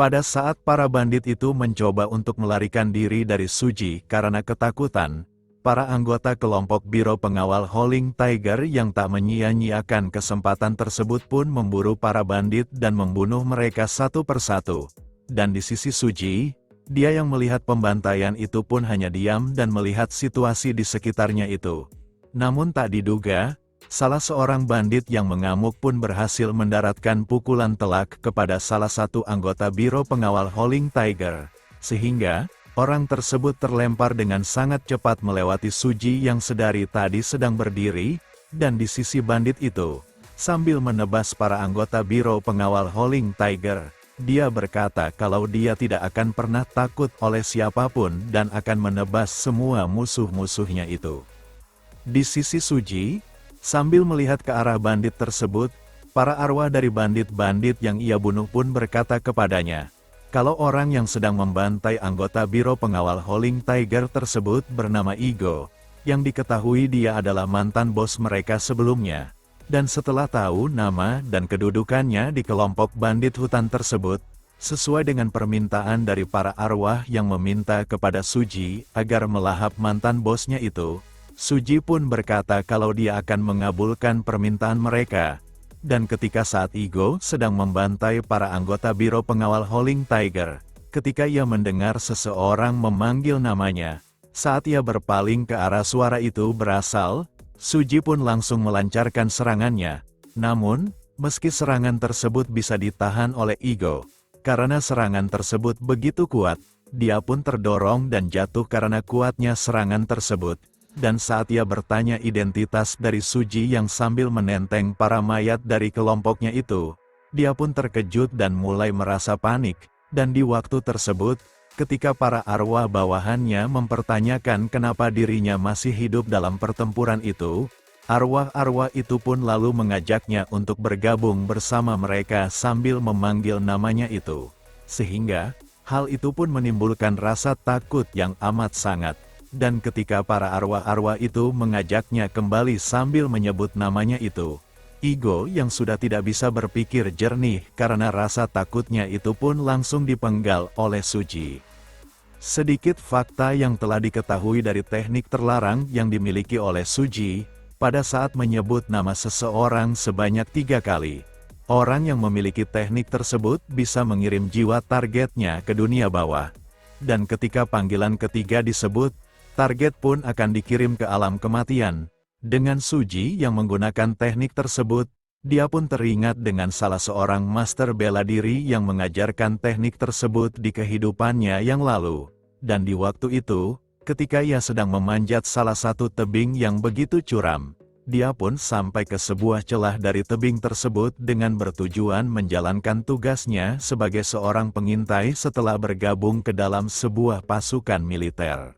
Pada saat para bandit itu mencoba untuk melarikan diri dari Suji karena ketakutan, para anggota kelompok Biro Pengawal Howling Tiger yang tak menyia-nyiakan kesempatan tersebut pun memburu para bandit dan membunuh mereka satu persatu. Dan di sisi Suji, dia yang melihat pembantaian itu pun hanya diam dan melihat situasi di sekitarnya itu. Namun tak diduga, salah seorang bandit yang mengamuk pun berhasil mendaratkan pukulan telak kepada salah satu anggota Biro Pengawal Howling Tiger, sehingga orang tersebut terlempar dengan sangat cepat melewati Suji yang sedari tadi sedang berdiri, dan di sisi bandit itu, sambil menebas para anggota Biro Pengawal Howling Tiger, dia berkata kalau dia tidak akan pernah takut oleh siapapun dan akan menebas semua musuh-musuhnya itu. Di sisi Suji, sambil melihat ke arah bandit tersebut, para arwah dari bandit-bandit yang ia bunuh pun berkata kepadanya, kalau orang yang sedang membantai anggota Biro Pengawal Howling Tiger tersebut bernama Igo, yang diketahui dia adalah mantan bos mereka sebelumnya. Dan setelah tahu nama dan kedudukannya di kelompok bandit hutan tersebut, sesuai dengan permintaan dari para arwah yang meminta kepada Suji agar melahap mantan bosnya itu, Suji pun berkata kalau dia akan mengabulkan permintaan mereka. Dan ketika saat Igo sedang membantai para anggota Biro Pengawal Howling Tiger, ketika ia mendengar seseorang memanggil namanya, saat ia berpaling ke arah suara itu berasal, Suji pun langsung melancarkan serangannya. Namun, meski serangan tersebut bisa ditahan oleh Igo, karena serangan tersebut begitu kuat, dia pun terdorong dan jatuh karena kuatnya serangan tersebut. Dan saat ia bertanya identitas dari Suji yang sambil menenteng para mayat dari kelompoknya itu, dia pun terkejut dan mulai merasa panik. Dan di waktu tersebut, ketika para arwah bawahannya mempertanyakan kenapa dirinya masih hidup dalam pertempuran itu, arwah-arwah itu pun lalu mengajaknya untuk bergabung bersama mereka sambil memanggil namanya itu. Sehingga, hal itu pun menimbulkan rasa takut yang amat sangat. Dan ketika para arwah-arwah itu mengajaknya kembali sambil menyebut namanya itu, Igo yang sudah tidak bisa berpikir jernih karena rasa takutnya itu pun langsung dipenggal oleh Suji. Sedikit fakta yang telah diketahui dari teknik terlarang yang dimiliki oleh Suji, pada saat menyebut nama seseorang sebanyak 3 kali. Orang yang memiliki teknik tersebut bisa mengirim jiwa targetnya ke dunia bawah. Dan ketika panggilan ketiga disebut, target pun akan dikirim ke alam kematian. Dengan Suji yang menggunakan teknik tersebut, dia pun teringat dengan salah seorang master bela diri yang mengajarkan teknik tersebut di kehidupannya yang lalu. Dan di waktu itu, ketika ia sedang memanjat salah satu tebing yang begitu curam, dia pun sampai ke sebuah celah dari tebing tersebut dengan bertujuan menjalankan tugasnya sebagai seorang pengintai setelah bergabung ke dalam sebuah pasukan militer.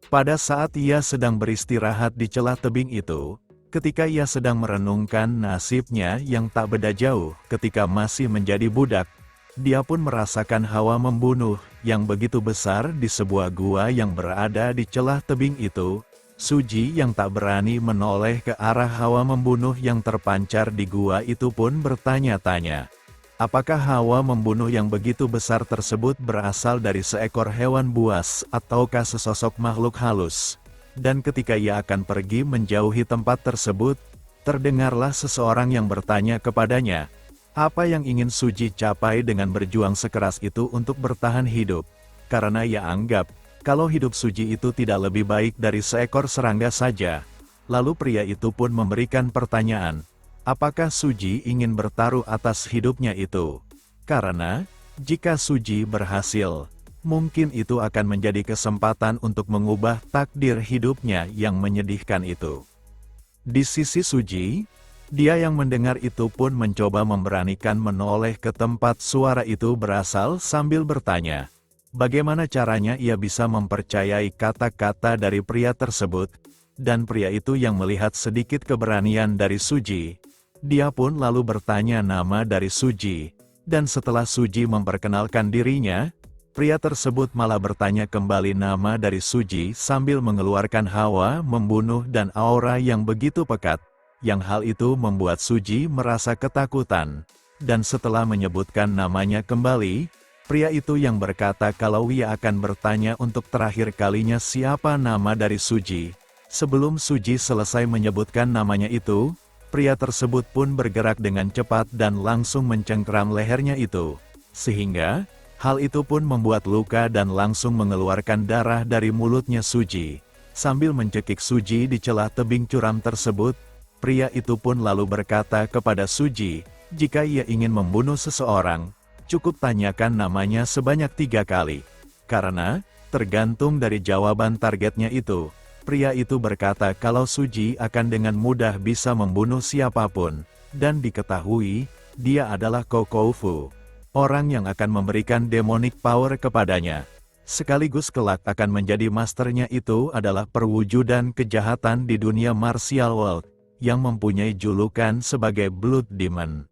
Pada saat ia sedang beristirahat di celah tebing itu, ketika ia sedang merenungkan nasibnya yang tak beda jauh ketika masih menjadi budak, dia pun merasakan hawa membunuh yang begitu besar di sebuah gua yang berada di celah tebing itu. Suji yang tak berani menoleh ke arah hawa membunuh yang terpancar di gua itu pun bertanya-tanya. Apakah hawa membunuh yang begitu besar tersebut berasal dari seekor hewan buas ataukah sesosok makhluk halus? Dan ketika ia akan pergi menjauhi tempat tersebut, terdengarlah seseorang yang bertanya kepadanya, apa yang ingin Suji capai dengan berjuang sekeras itu untuk bertahan hidup? Karena ia anggap, kalau hidup Suji itu tidak lebih baik dari seekor serangga saja. Lalu pria itu pun memberikan pertanyaan, apakah Suji ingin bertaruh atas hidupnya itu? Karena, jika Suji berhasil, mungkin itu akan menjadi kesempatan untuk mengubah takdir hidupnya yang menyedihkan itu. Di sisi Suji, dia yang mendengar itu pun mencoba memberanikan menoleh ke tempat suara itu berasal sambil bertanya, bagaimana caranya ia bisa mempercayai kata-kata dari pria tersebut? Dan pria itu yang melihat sedikit keberanian dari Suji, dia pun lalu bertanya nama dari Suji, dan setelah Suji memperkenalkan dirinya, pria tersebut malah bertanya kembali nama dari Suji sambil mengeluarkan hawa membunuh dan aura yang begitu pekat, yang hal itu membuat Suji merasa ketakutan. Dan setelah menyebutkan namanya kembali, Pria itu yang berkata kalau ia akan bertanya untuk terakhir kalinya siapa nama dari Suji. Sebelum Suji selesai menyebutkan namanya itu, pria tersebut pun bergerak dengan cepat dan langsung mencengkeram lehernya itu. Sehingga, hal itu pun membuat luka dan langsung mengeluarkan darah dari mulutnya Suji. Sambil mencekik Suji di celah tebing curam tersebut, pria itu pun lalu berkata kepada Suji, jika ia ingin membunuh seseorang, cukup tanyakan namanya sebanyak 3 kali. Karena, tergantung dari jawaban targetnya itu, pria itu berkata kalau Suji akan dengan mudah bisa membunuh siapapun, dan diketahui, dia adalah Kokoufu, orang yang akan memberikan demonic power kepadanya. Sekaligus kelak akan menjadi masternya itu adalah perwujudan kejahatan di dunia martial world, yang mempunyai julukan sebagai Blood Demon.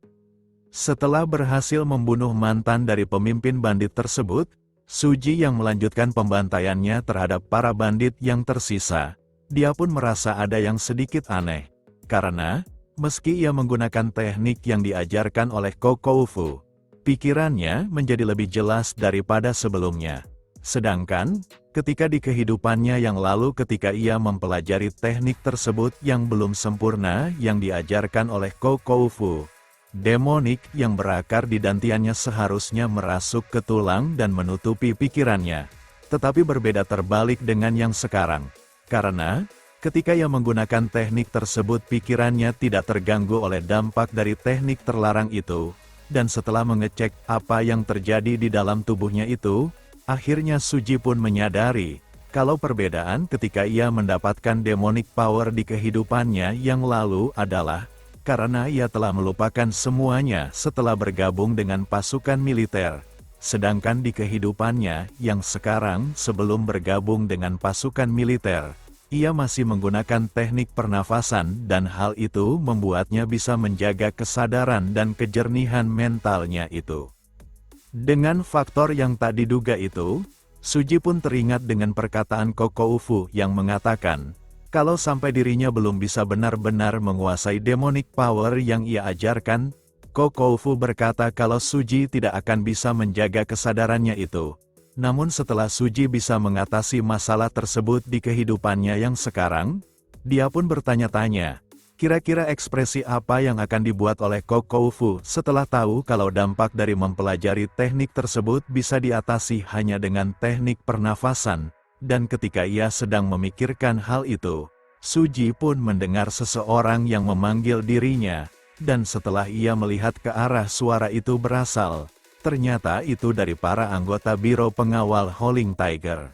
Setelah berhasil membunuh mantan dari pemimpin bandit tersebut, Suji yang melanjutkan pembantaiannya terhadap para bandit yang tersisa. Dia pun merasa ada yang sedikit aneh. Karena, meski ia menggunakan teknik yang diajarkan oleh Kokoufu, pikirannya menjadi lebih jelas daripada sebelumnya. Sedangkan, ketika di kehidupannya yang lalu ketika ia mempelajari teknik tersebut yang belum sempurna yang diajarkan oleh Kokoufu, demonik yang berakar di dantiannya seharusnya merasuk ke tulang dan menutupi pikirannya. Tetapi berbeda terbalik dengan yang sekarang. Karena, ketika ia menggunakan teknik tersebut pikirannya tidak terganggu oleh dampak dari teknik terlarang itu, dan setelah mengecek apa yang terjadi di dalam tubuhnya itu, akhirnya Suji pun menyadari, kalau perbedaan ketika ia mendapatkan demonic power di kehidupannya yang lalu adalah, karena ia telah melupakan semuanya setelah bergabung dengan pasukan militer. Sedangkan di kehidupannya yang sekarang sebelum bergabung dengan pasukan militer, ia masih menggunakan teknik pernafasan dan hal itu membuatnya bisa menjaga kesadaran dan kejernihan mentalnya itu. Dengan faktor yang tak diduga itu, Suji pun teringat dengan perkataan Kokoufu yang mengatakan, kalau sampai dirinya belum bisa benar-benar menguasai demonic power yang ia ajarkan, Kokoufu berkata kalau Suji tidak akan bisa menjaga kesadarannya itu. Namun setelah Suji bisa mengatasi masalah tersebut di kehidupannya yang sekarang, dia pun bertanya-tanya, kira-kira ekspresi apa yang akan dibuat oleh Kokoufu setelah tahu kalau dampak dari mempelajari teknik tersebut bisa diatasi hanya dengan teknik pernafasan. Dan ketika ia sedang memikirkan hal itu, Suji pun mendengar seseorang yang memanggil dirinya, dan setelah ia melihat ke arah suara itu berasal, ternyata itu dari para anggota Biro Pengawal Howling Tiger.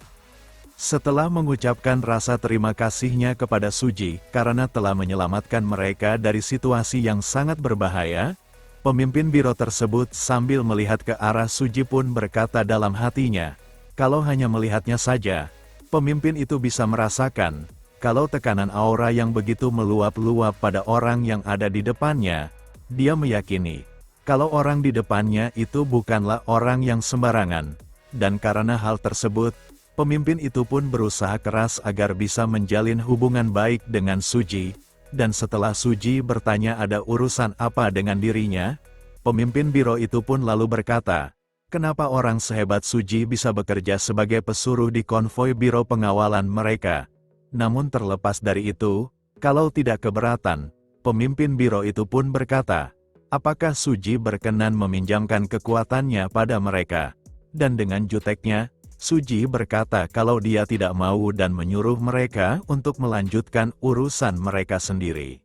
Setelah mengucapkan rasa terima kasihnya kepada Suji karena telah menyelamatkan mereka dari situasi yang sangat berbahaya, pemimpin biro tersebut sambil melihat ke arah Suji pun berkata dalam hatinya, kalau hanya melihatnya saja, pemimpin itu bisa merasakan, kalau tekanan aura yang begitu meluap-luap pada orang yang ada di depannya, dia meyakini, kalau orang di depannya itu bukanlah orang yang sembarangan, dan karena hal tersebut, pemimpin itu pun berusaha keras agar bisa menjalin hubungan baik dengan Suji, dan setelah Suji bertanya ada urusan apa dengan dirinya, pemimpin biro itu pun lalu berkata, kenapa orang sehebat Suji bisa bekerja sebagai pesuruh di konvoi biro pengawalan mereka? Namun terlepas dari itu, kalau tidak keberatan, pemimpin biro itu pun berkata, apakah Suji berkenan meminjamkan kekuatannya pada mereka? Dan dengan juteknya, Suji berkata kalau dia tidak mau dan menyuruh mereka untuk melanjutkan urusan mereka sendiri.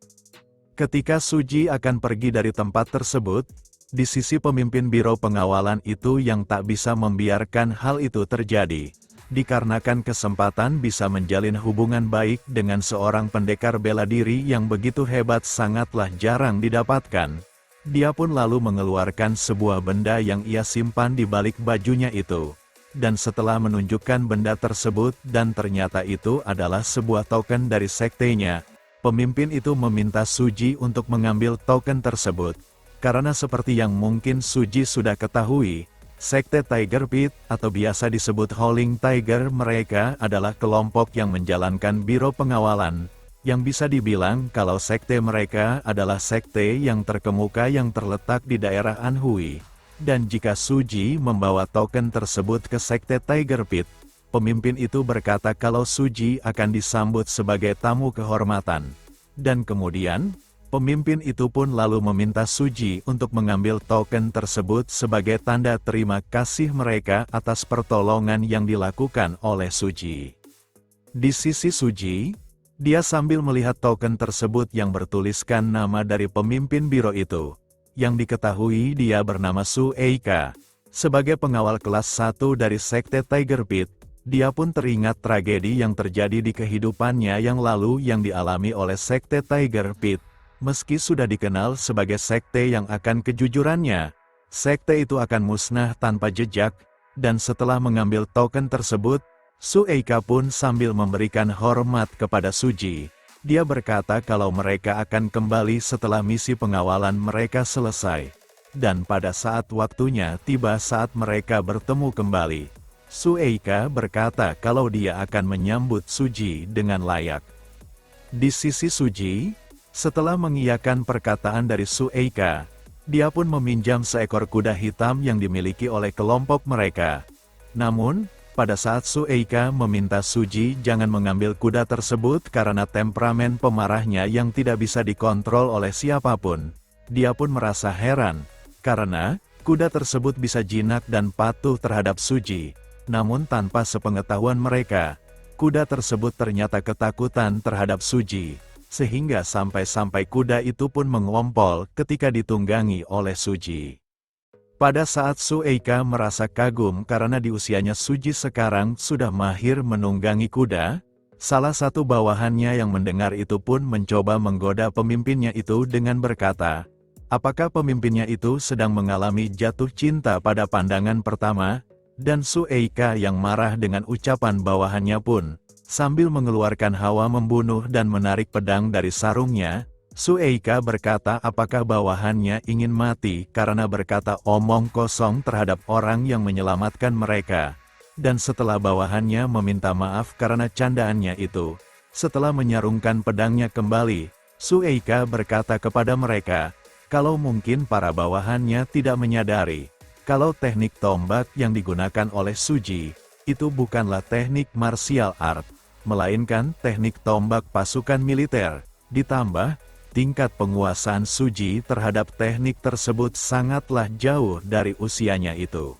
Ketika Suji akan pergi dari tempat tersebut, di sisi pemimpin biro pengawalan itu yang tak bisa membiarkan hal itu terjadi, dikarenakan kesempatan bisa menjalin hubungan baik dengan seorang pendekar bela diri yang begitu hebat sangatlah jarang didapatkan. Dia pun lalu mengeluarkan sebuah benda yang ia simpan di balik bajunya itu. Dan setelah menunjukkan benda tersebut dan ternyata itu adalah sebuah token dari sektenya, pemimpin itu meminta Suji untuk mengambil token tersebut. Karena seperti yang mungkin Suji sudah ketahui, Sekte Tiger Pit, atau biasa disebut Howling Tiger, mereka adalah kelompok yang menjalankan biro pengawalan, yang bisa dibilang kalau sekte mereka adalah sekte yang terkemuka yang terletak di daerah Anhui. Dan jika Suji membawa token tersebut ke Sekte Tiger Pit, pemimpin itu berkata kalau Suji akan disambut sebagai tamu kehormatan. Dan kemudian, pemimpin itu pun lalu meminta Suji untuk mengambil token tersebut sebagai tanda terima kasih mereka atas pertolongan yang dilakukan oleh Suji. Di sisi Suji, dia sambil melihat token tersebut yang bertuliskan nama dari pemimpin biro itu, yang diketahui dia bernama Su Eika. Sebagai pengawal kelas 1 dari Sekte Tiger Pit, dia pun teringat tragedi yang terjadi di kehidupannya yang lalu yang dialami oleh Sekte Tiger Pit. Meski sudah dikenal sebagai sekte yang akan kejujurannya, sekte itu akan musnah tanpa jejak, dan setelah mengambil token tersebut, Su Eika pun sambil memberikan hormat kepada Suji. Dia berkata kalau mereka akan kembali setelah misi pengawalan mereka selesai. Dan pada saat waktunya tiba saat mereka bertemu kembali, Su Eika berkata kalau dia akan menyambut Suji dengan layak. Di sisi Suji, setelah mengiyakan perkataan dari Su Eika, dia pun meminjam seekor kuda hitam yang dimiliki oleh kelompok mereka. Namun, pada saat Su Eika meminta Suji jangan mengambil kuda tersebut karena temperamen pemarahnya yang tidak bisa dikontrol oleh siapapun, dia pun merasa heran, karena kuda tersebut bisa jinak dan patuh terhadap Suji. Namun tanpa sepengetahuan mereka, kuda tersebut ternyata ketakutan terhadap Suji, sehingga sampai-sampai kuda itu pun mengompol ketika ditunggangi oleh Suji. Pada saat Su Eika merasa kagum karena di usianya Suji sekarang sudah mahir menunggangi kuda, salah satu bawahannya yang mendengar itu pun mencoba menggoda pemimpinnya itu dengan berkata, apakah pemimpinnya itu sedang mengalami jatuh cinta pada pandangan pertama? Dan Su Eika yang marah dengan ucapan bawahannya pun, sambil mengeluarkan hawa membunuh dan menarik pedang dari sarungnya, Su Eika berkata apakah bawahannya ingin mati karena berkata omong kosong terhadap orang yang menyelamatkan mereka. Dan setelah bawahannya meminta maaf karena candaannya itu, setelah menyarungkan pedangnya kembali, Su Eika berkata kepada mereka, kalau mungkin para bawahannya tidak menyadari, kalau teknik tombak yang digunakan oleh Suji, itu bukanlah teknik martial art, melainkan teknik tombak pasukan militer, ditambah, tingkat penguasaan Suji terhadap teknik tersebut sangatlah jauh dari usianya itu.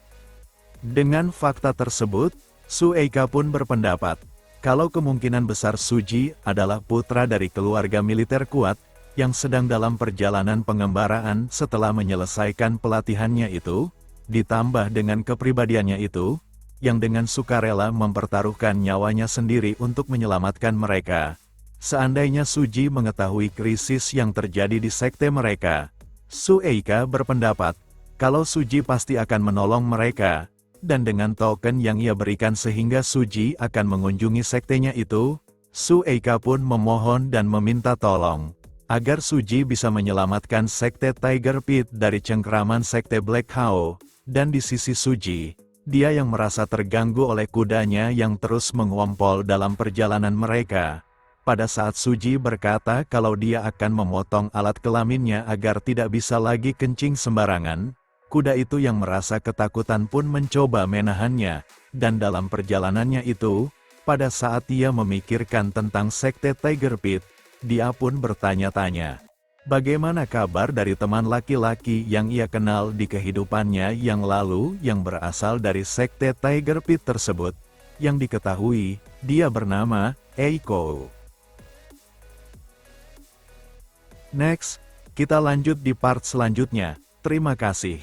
Dengan fakta tersebut, Su Eika pun berpendapat, kalau kemungkinan besar Suji adalah putra dari keluarga militer kuat, yang sedang dalam perjalanan pengembaraan setelah menyelesaikan pelatihannya itu, ditambah dengan kepribadiannya itu, yang dengan sukarela mempertaruhkan nyawanya sendiri untuk menyelamatkan mereka. Seandainya Suji mengetahui krisis yang terjadi di sekte mereka, Su Eika berpendapat, kalau Suji pasti akan menolong mereka, dan dengan token yang ia berikan sehingga Suji akan mengunjungi sektenya itu, Su Eika pun memohon dan meminta tolong, agar Suji bisa menyelamatkan sekte Tiger Pit dari cengkraman sekte Black Hao, dan di sisi Suji, dia yang merasa terganggu oleh kudanya yang terus mengompol dalam perjalanan mereka. Pada saat Suji berkata kalau dia akan memotong alat kelaminnya agar tidak bisa lagi kencing sembarangan, kuda itu yang merasa ketakutan pun mencoba menahannya, dan dalam perjalanannya itu, pada saat ia memikirkan tentang sekte Tiger Pit, dia pun bertanya-tanya, bagaimana kabar dari teman laki-laki yang ia kenal di kehidupannya yang lalu yang berasal dari sekte Tiger Pit tersebut, yang diketahui, dia bernama Eiko. Next, kita lanjut di part selanjutnya. Terima kasih.